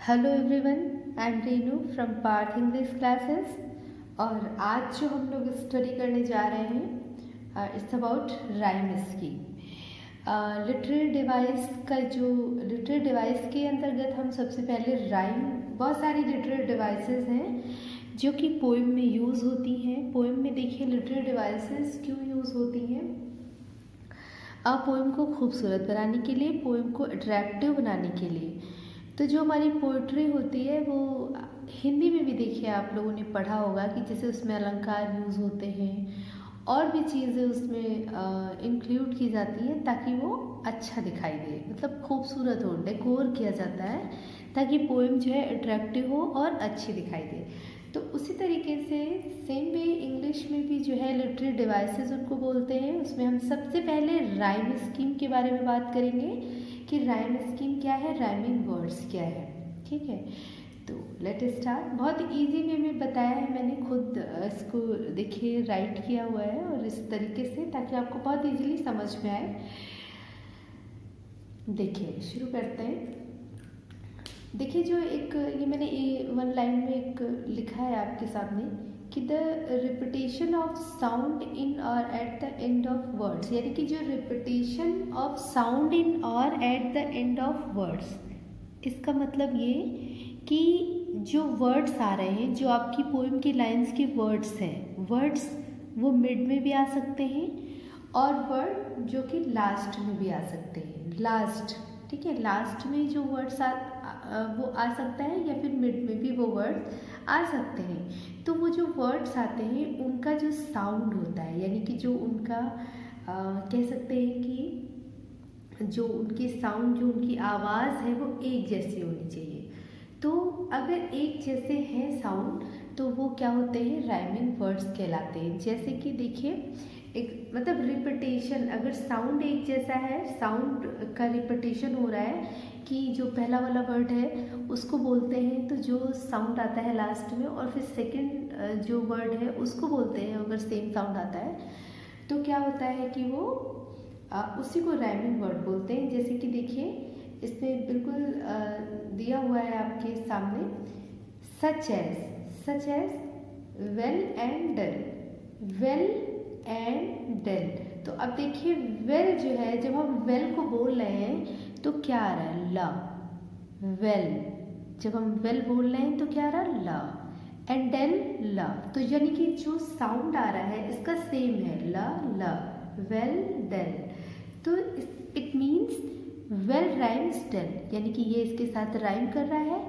Hello everyone, I am Renu from Parth English classes. और आज जो हम लोग स्टडी करने जा रहे हैं it's about rhyme scheme. Literary device का जो लिटरेरी डिवाइस के अंतर्गत हम सबसे पहले राइम, बहुत सारी लिटरेरी डिवाइसेस हैं जो कि पोएम में यूज़ होती हैं। पोएम में देखिए लिटरेरी डिवाइसेस क्यों यूज़ होती हैं। पोएम को खूबसूरत बनाने के लिए, पोएम को अट्रैक्टिव बनाने के लिए। तो जो हमारी पोइट्री होती है वो हिंदी में भी देखिए आप लोगों ने पढ़ा होगा कि जैसे उसमें अलंकार यूज़ होते हैं और भी चीज़ें उसमें इंक्लूड की जाती हैं ताकि वो अच्छा दिखाई दे, मतलब खूबसूरत हो, डेकोर किया जाता है ताकि पोएम जो है अट्रैक्टिव हो और अच्छी दिखाई दे। तो उसी तरीके से सेम वे इंग्लिश में भी जो है लिटरेरी डिवाइसेस उनको बोलते हैं। उसमें हम सबसे पहले राइम स्कीम के बारे में बात करेंगे कि राइम स्कीम क्या है, राइमिंग वर्ड्स क्या है। ठीक है, तो लेट स्टार्ट। बहुत इजी वे में बताया है मैंने, खुद इसको देखिए राइट किया हुआ है और इस तरीके से ताकि आपको बहुत इजीली समझ में आए। देखिए शुरू करते हैं। देखिए जो एक ये मैंने वन लाइन में एक लिखा है आपके सामने कि the repetition of sound in or at the end of words, यानी कि जो repetition of sound in or at the end of words, इसका मतलब ये कि जो वर्ड्स आ रहे हैं, जो आपकी पोएम की लाइंस के वर्ड्स हैं, वर्ड्स वो मिड में भी आ सकते हैं और वर्ड जो कि लास्ट में भी आ सकते हैं। लास्ट, ठीक है, लास्ट में जो वर्ड्स वो आ सकता है या फिर मिड में भी वो वर्ड्स आ सकते हैं। तो वो जो वर्ड्स आते हैं उनका जो साउंड होता है, यानी कि जो उनका कह सकते हैं कि जो उनकी साउंड, जो उनकी आवाज़ है वो एक जैसी होनी चाहिए। तो अगर एक जैसे हैं साउंड तो वो क्या होते हैं, राइमिंग वर्ड्स कहलाते हैं। जैसे कि देखिए एक मतलब रिपीटेशन, अगर साउंड एक जैसा है, साउंड का रिपीटेशन हो रहा है कि जो पहला वाला वर्ड है उसको बोलते हैं तो जो साउंड आता है लास्ट में, और फिर सेकंड जो वर्ड है उसको बोलते हैं अगर सेम साउंड आता है, तो क्या होता है कि वो उसी को राइमिंग वर्ड बोलते हैं। जैसे कि देखिए इसमें बिल्कुल दिया हुआ है आपके सामने, such as well and dull, well and dull. तो अब देखिए वेल जो है, जब हम वेल को बोल रहे हैं तो क्या आ रहा है, ला, वेल। जब हम वेल बोल रहे हैं तो क्या आ रहा है, ला, एंड डेल, ला। तो यानी कि जो साउंड आ रहा है इसका सेम है, ला ला, वेल डेल। तो it means well rhymes dell, यानी कि ये इसके साथ राइम कर रहा है।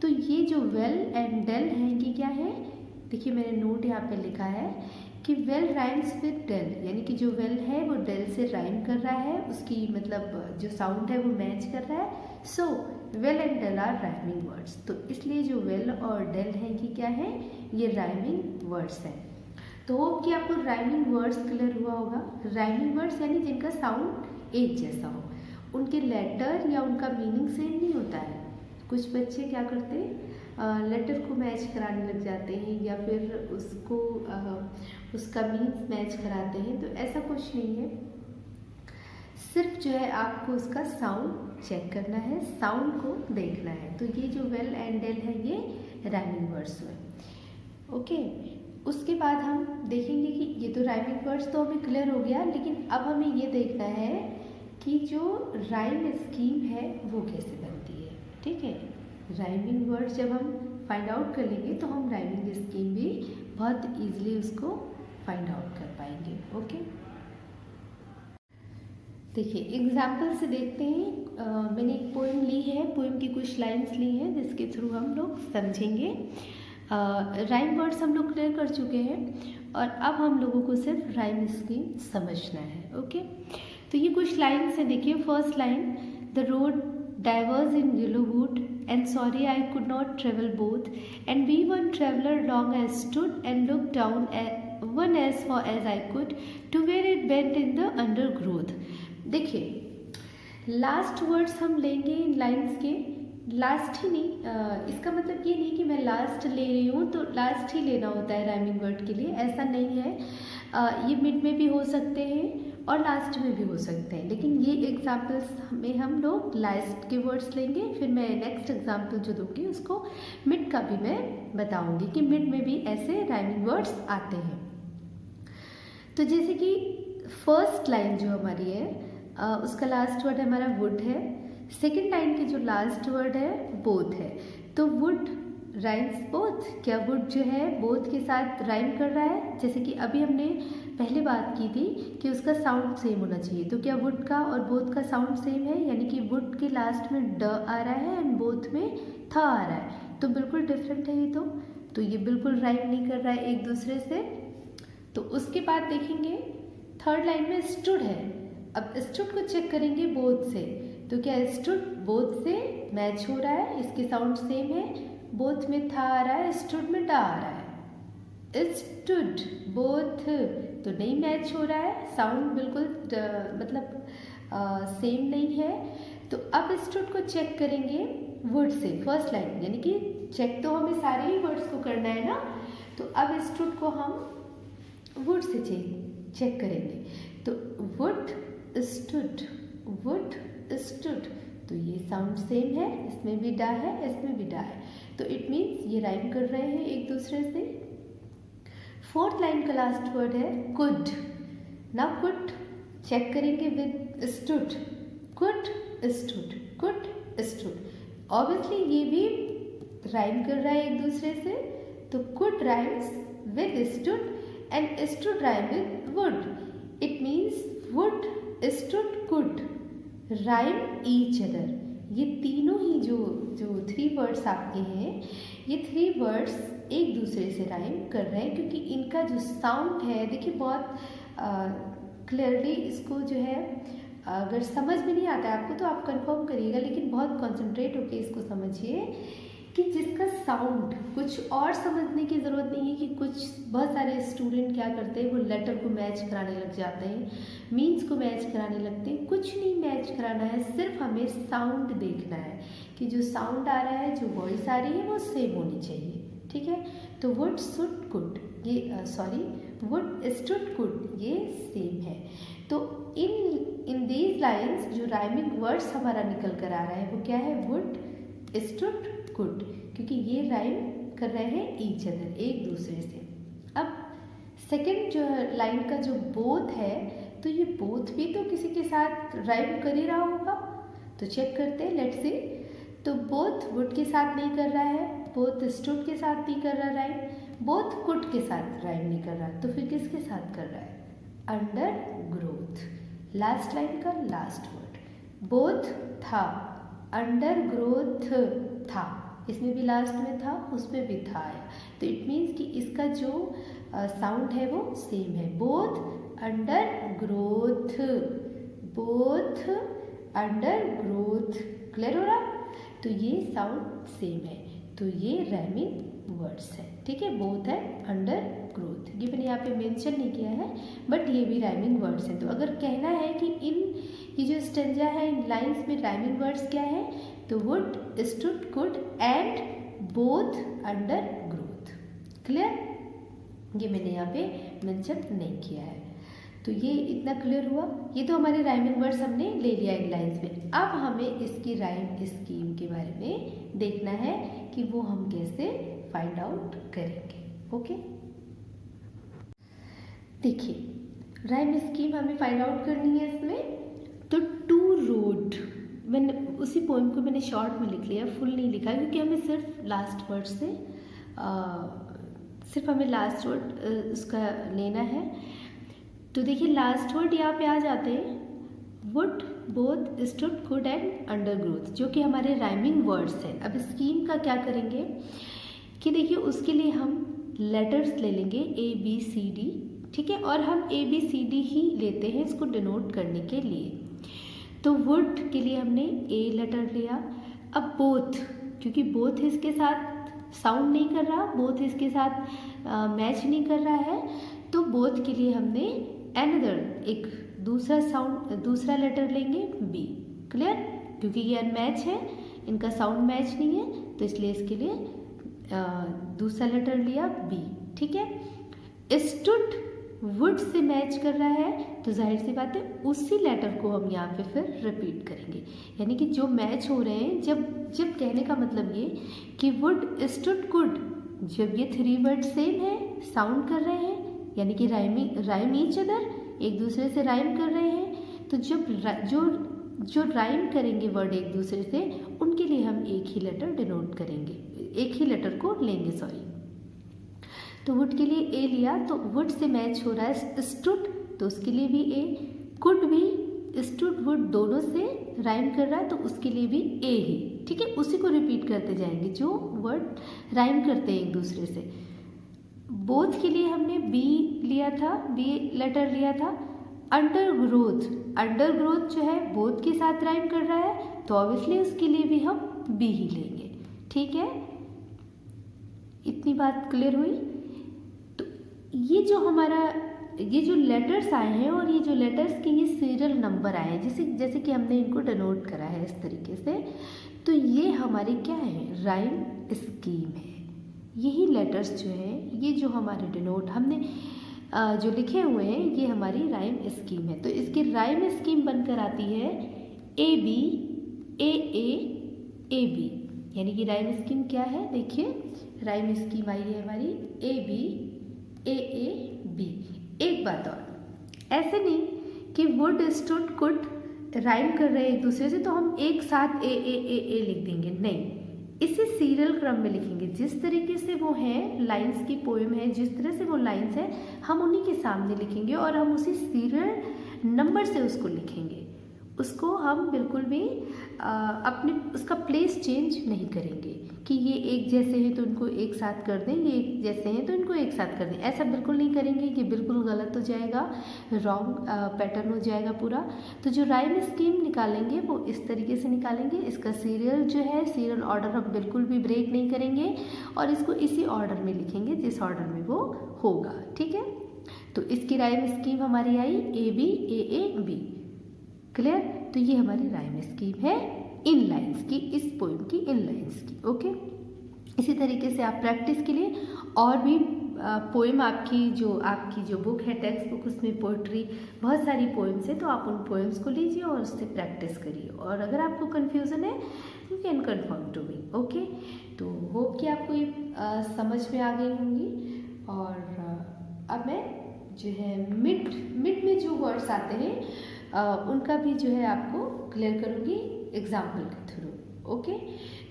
तो ये जो वेल एंड डेल है ये क्या है, देखिए मैंने नोट यहाँ पे लिखा है कि वेल राइम्स विद डेल, यानी कि जो वेल है वो डेल से राइम कर रहा है, उसकी मतलब जो साउंड है वो मैच कर रहा है। So well and dell are rhyming words. तो इसलिए जो वेल और डेल है ये क्या है, ये राइमिंग वर्ड्स हैं। तो होप कि आपको राइमिंग वर्ड्स क्लियर हुआ होगा। राइमिंग वर्ड्स यानी जिनका साउंड एक जैसा हो, उनके लेटर या उनका मीनिंग सेम नहीं होता है। कुछ बच्चे क्या करते हैं, लेटर को मैच कराने लग जाते हैं या फिर उसको उसका मीन्स मैच कराते हैं, तो ऐसा कुछ नहीं है। सिर्फ जो है आपको उसका साउंड चेक करना है, साउंड को देखना है। तो ये जो वेल एंड डेल है ये राइमिंग वर्ड्स हुए। ओके, उसके बाद हम देखेंगे कि ये तो राइमिंग वर्ड्स तो हमें क्लियर हो गया, लेकिन अब हमें ये देखना है कि जो राइम स्कीम है वो कैसे बनती है। ठीक है, राइमिंग वर्ड्स जब हम फाइंड आउट कर लेंगे तो हम राइमिंग स्कीम भी बहुत ईजिली उसको फाइंड आउट कर पाएंगे। ओके, देखिए एग्जाम्पल से देखते हैं। मैंने एक पोएम ली है, पोएम की कुछ लाइन्स ली हैं जिसके थ्रू हम लोग समझेंगे। राइम वर्ड्स हम लोग क्लियर कर चुके हैं और अब हम लोगों को सिर्फ राइम स्कीम समझना है। ओके, तो ये कुछ लाइन्स हैं। देखिए first line, the road diverse in yellow wood, and sorry I could not travel both, and we one traveler long I stood and looked down at one as far as I could to where it bent in the undergrowth। देखिए last words हम लेंगे इन lines के, last ही नहीं, इसका मतलब ये नहीं कि मैं लास्ट ले रही हूँ तो लास्ट ही लेना होता है राइमिंग वर्ड के लिए, ऐसा नहीं है। ये मिड में भी हो सकते हैं और लास्ट में भी हो सकते हैं, लेकिन ये एग्जाम्पल्स में हम लोग लास्ट के वर्ड्स लेंगे। फिर मैं नेक्स्ट एग्जाम्पल जो दूंगी उसको मिड का भी मैं बताऊंगी कि मिड में भी ऐसे राइमिंग वर्ड्स आते हैं। तो जैसे कि फर्स्ट लाइन जो हमारी है उसका लास्ट वर्ड हमारा वुड है। सेकेंड लाइन की जो लास्ट वर्ड है बोथ है। तो वुड राइम्स बोथ, क्या वुड जो है बोथ के साथ राइम कर रहा है? जैसे कि अभी हमने पहले बात की थी कि उसका साउंड सेम होना चाहिए, तो क्या वुड का और बोथ का साउंड सेम है? यानी कि वुड के लास्ट में ड आ रहा है एंड बोथ में थ आ रहा है, तो बिल्कुल डिफरेंट है ये। तो ये बिल्कुल राइम नहीं कर रहा है एक दूसरे से। तो उसके बाद देखेंगे थर्ड लाइन में स्टूड है। अब स्टूड को चेक करेंगे बोथ से, तो क्या स्टूड बोथ से मैच हो रहा है? इसके साउंड सेम है। बोथ में था आ रहा है, स्टूड में डा आ रहा है। स्टूड बोथ तो नहीं मैच हो रहा है, साउंड बिल्कुल मतलब सेम नहीं है। तो अब स्टूड को चेक करेंगे वुड से, फर्स्ट लाइन, यानी कि चेक तो हमें सारे ही वर्ड्स को करना है ना। तो अब स्टूड को हम वुड से चेक करेंगे। तो वुड स्टूड, वुड स्टूड, तो ये साउंड सेम है, इसमें भी डा है, इसमें भी डा है, तो इट मीन्स ये राइम कर रहे हैं एक दूसरे से। फोर्थ लाइन का लास्ट वर्ड है कुड। नाउ कुड चेक करेंगे with stood, could stood, could stood. Obviously ये भी राइम कर रहा है एक दूसरे से, तो could rhymes with stood and stood rhyme with would. It means would stood could rhyme each other. ये तीनों ही जो थ्री वर्ड्स आपके हैं, ये थ्री वर्ड्स एक दूसरे से राइम कर रहे हैं, क्योंकि इनका जो साउंड है, देखिए बहुत क्लियरली इसको जो है, अगर समझ में नहीं आता है आपको तो आप कंफर्म करिएगा, लेकिन बहुत कंसंट्रेट होकर इसको समझिए कि जिसका साउंड, कुछ और समझने की ज़रूरत नहीं है कि कुछ बहुत सारे स्टूडेंट क्या करते हैं, वो लेटर को मैच कराने लग जाते हैं, मीन्स को मैच कराने लगते हैं। कुछ नहीं मैच कराना है, सिर्फ हमें साउंड देखना है कि जो साउंड आ रहा है, जो वॉइस आ रही है, वो सेम होनी चाहिए, ठीक है। तो वुड स्टूड कुड, ये वुड स्टूड कुड, ये सेम है। तो इन दीज लाइन्स जो राइमिंग वर्ड्स हमारा निकल कर आ रहा है वो क्या है? वुड स्टूड कुड, क्योंकि ये राइम कर रहे हैं ईच अदर, एक दूसरे से। अब सेकंड जो लाइन का जो बोथ है, तो ये बोथ भी तो किसी के साथ राइम कर ही रहा होगा, तो चेक करते हैं, लेट्स सी। तो बोथ वुड के साथ नहीं कर रहा है, बोथ स्टूड के साथ नहीं कर रहा राइम, बोथ कुड के साथ राइम नहीं कर रहा, तो फिर किसके साथ कर रहा है? अंडर ग्रोथ, लास्ट लाइन का लास्ट वर्ड। बोथ था, अंडर ग्रोथ था, इसमें भी लास्ट में था, उसमें भी था आया, तो इट मीन्स कि इसका जो साउंड है वो सेम है। Both under growth, both under growth, clear हो रहा? तो ये साउंड सेम है, तो ये राइमिंग वर्ड्स है, ठीक है। बोथ है अंडर ग्रोथ, ये मैंने यहाँ पे मेंशन नहीं किया है, बट ये भी राइमिंग वर्ड्स हैं। तो अगर कहना है कि ये जो स्टेंजा है, इन लाइन्स में राइमिंग वर्ड्स क्या है, तो would stood could and both under growth, clear. ये मैंने यहाँ पे मेंशन नहीं किया है, तो ये इतना क्लियर हुआ। ये तो हमारे राइमिंग वर्ड्स हमने ले लिया इन लाइन्स में। अब हमें इसकी राइम स्कीम के बारे में देखना है कि वो हम कैसे फाइंड आउट करेंगे, ओके। देखिए राइम स्कीम हमें फाइंड आउट करनी है इसमें। तो टू रोड, मैंने उसी पोएम को मैंने शॉर्ट में लिख लिया, फुल नहीं लिखा, क्योंकि हमें सिर्फ लास्ट वर्ड से सिर्फ हमें लास्ट वर्ड उसका लेना है। तो देखिए लास्ट वर्ड यहाँ पे आ जाते हैं, would both stood could and under growth, जो कि हमारे राइमिंग वर्ड्स हैं। अब स्कीम का क्या करेंगे कि देखिए उसके लिए हम लेटर्स ले लेंगे ABCD, ठीक है, और हम ABCD ही लेते हैं इसको डिनोट करने के लिए। तो वुड के लिए हमने A लेटर लिया। अब बोथ, क्योंकि बोथ इसके साथ साउंड नहीं कर रहा, बोथ इसके साथ मैच नहीं कर रहा है, तो बोथ के लिए हमने अनदर एक दूसरा लेटर लेंगे B, क्लियर, क्योंकि ये अनमैच है, इनका साउंड मैच नहीं है, तो इसलिए इसके लिए दूसरा लेटर लिया B, ठीक है। स्टूड वुड से मैच कर रहा है, तो जाहिर सी बात है उसी लेटर को हम यहाँ पे फिर रिपीट करेंगे, यानी कि जो मैच हो रहे हैं। जब जब कहने का मतलब ये कि वुड स्टूड कुड, जब ये 3 वर्ड सेम है, साउंड कर रहे हैं, यानी कि राइम ईच अदर, एक दूसरे से राइम कर रहे हैं, तो जो राइम करेंगे वर्ड एक दूसरे से, उनके लिए हम एक ही लेटर डिनोट करेंगे, एक ही लेटर को लेंगे, सॉरी। तो वुड के लिए ए लिया, तो वुड से मैच हो रहा है स्टूड, तो उसके लिए भी ए। कुड भी स्टूड वुड दोनों से राइम कर रहा है, तो उसके लिए भी ए ही, ठीक है। उसी को रिपीट करते जाएंगे जो वर्ड राइम करते हैं एक दूसरे से। बोथ के लिए हमने बी लिया था, बी लेटर लिया था। अंडर ग्रोथ जो है बोथ के साथ राइम कर रहा है, तो ऑब्वियसली उसके लिए भी हम बी ही लेंगे, ठीक है। इतनी बात क्लियर हुई। तो ये जो लेटर्स आए हैं, और ये जो लेटर्स के ये सीरियल नंबर आए हैं, जैसे कि हमने इनको डिनोट करा है इस तरीके से, तो ये हमारे क्या है, राइम स्कीम है। यही लेटर्स जो है, ये जो हमारे डिनोट हमने जो लिखे हुए हैं, ये हमारी राइम स्कीम है। तो इसकी राइम स्कीम बनकर आती है ए B A A A B, यानी कि राइम स्कीम क्या है, देखिए राइम स्कीम आई है हमारी ए बी ए ए बी। एक बात और, ऐसे नहीं कि वुड स्टूड कुड राइम कर रहे हैं एक दूसरे से, तो हम एक साथ ए लिख देंगे, नहीं, इसे सीरियल क्रम में लिखेंगे। जिस तरीके से वो है, लाइंस की पोएम है, जिस तरह से वो लाइंस है, हम उन्हीं के सामने लिखेंगे और हम उसी सीरियल नंबर से उसको लिखेंगे। उसको हम बिल्कुल भी उसका प्लेस चेंज नहीं करेंगे कि ये एक जैसे हैं तो इनको एक साथ कर दें, ये एक जैसे हैं तो इनको एक साथ कर दें, ऐसा बिल्कुल नहीं करेंगे। ये बिल्कुल गलत हो जाएगा, रॉन्ग पैटर्न हो जाएगा पूरा। तो जो राइम स्कीम निकालेंगे वो इस तरीके से निकालेंगे। इसका सीरियल जो है, सीरियल ऑर्डर हम बिल्कुल भी ब्रेक नहीं करेंगे और इसको इसी ऑर्डर में लिखेंगे जिस ऑर्डर में वो होगा, ठीक है। तो इसकी राइम स्कीम हमारी आई A B A B, clear. तो ये हमारी राइम स्कीम है इन लाइंस की, इस पोएम की इन लाइंस की, ओके। इसी तरीके से आप प्रैक्टिस के लिए और भी पोएम, आपकी जो बुक है टेक्स्ट बुक, उसमें पोइट्री बहुत सारी पोएम्स है, तो आप उन पोएम्स को लीजिए और उससे प्रैक्टिस करिए। और अगर आपको कन्फ्यूज़न है, you can confirm to me, okay. तो होप कि आपको ये समझ में आ गई होंगी। और अब मैं जो है मिड में जो वर्ड्स आते हैं उनका भी जो है आपको क्लियर करूँगी एग्जाम्पल के थ्रू, ओके।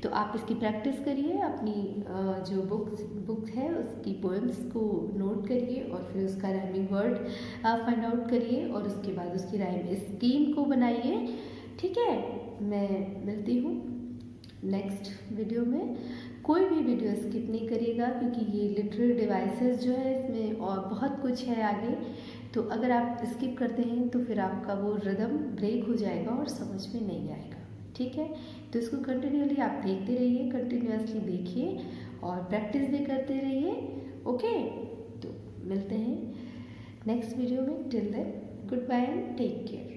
तो आप इसकी प्रैक्टिस करिए, अपनी जो बुक है उसकी पोएम्स को नोट करिए और फिर उसका राइमिंग वर्ड फाइंड आउट करिए और उसके बाद उसकी राइम स्कीम को बनाइए, ठीक है। मैं मिलती हूँ नेक्स्ट वीडियो में। कोई भी वीडियो स्किप नहीं करिएगा क्योंकि ये लिटरेरी डिवाइसेस जो है इसमें और बहुत कुछ है आगे, तो अगर आप स्किप करते हैं तो फिर आपका वो रिदम ब्रेक हो जाएगा और समझ में नहीं आएगा, ठीक है। तो इसको कंटिन्यूअली आप देखते रहिए, कंटिन्यूअसली देखिए और प्रैक्टिस भी करते रहिए, ओके। तो मिलते हैं नेक्स्ट वीडियो में, till then goodbye and take care.